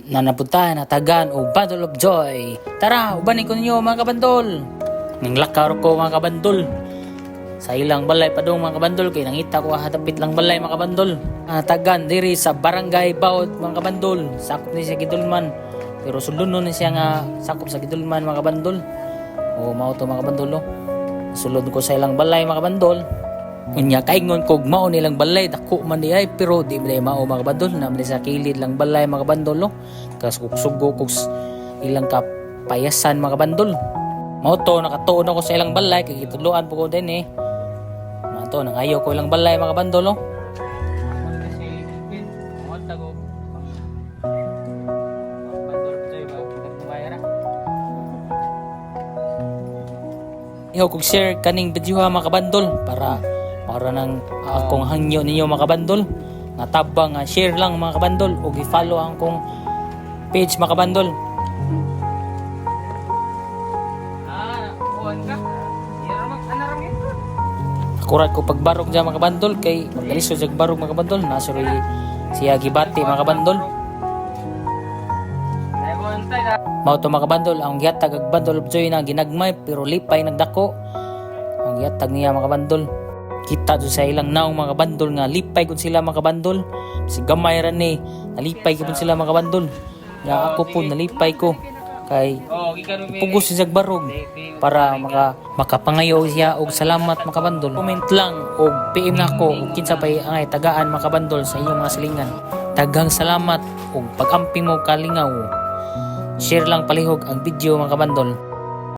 na napuntahan na tagan o Bundle of Joy. Tara, ubanin ko ninyo mga kabandol. Nang lakar ko mga kabandol. Sa ilang balay pa dong mga kabandol kay nangita ko hatapit lang balay mga kabandol. Tagan diri sa Barangay Baod mga kabandol. Sakop ni siya Gidulman. Pero sulod nun siya nga sakop sa Gidulman mga kabandol. O mao to mga kabandol. Sulod ko sa ilang balay mga kabandol. Unya kaingon kog mao nilang balay dako man di ay pero di man mao mga kabandol na sa kilid lang balay mga kabandol kas sugo kog ilang kapayasan mga kabandol mao to nakatuon ako sa ilang balay kay gitudloan po ko din mao to nangayo ko ilang balay mga kabandol iho kog share kaning video mga kabandol para nang akong hangyo ninyo mga kabandol nga tabang share lang mga kabandol ug i-follow ang kong page mga kabandol. Akurat ko pagbarog dyan mga kabandol kay magalisod sa barog mga kabandol nasuroy siya gibati mga kabandol. Mao to mga kabandol ang gihatag ag Bundle of Joy na ginagmay pero lipay nagdako ang gihatag niya mga kabandol. Kita do sa ilang naong mga kabandol nga lipay gud sila mga kabandol si gamay ra ni nalipay gud sila mga kabandol nga ako po nalipay ko kay pugos sa barog para makapangayo siya og salamat mga kabandol. Comment lang og PM na ko og kinsa pay angay tagaan mga kabandol sa inyong mga silingan. Daghang salamat og pag-amping mo kalingaw. Share lang palihog ang video mga kabandol.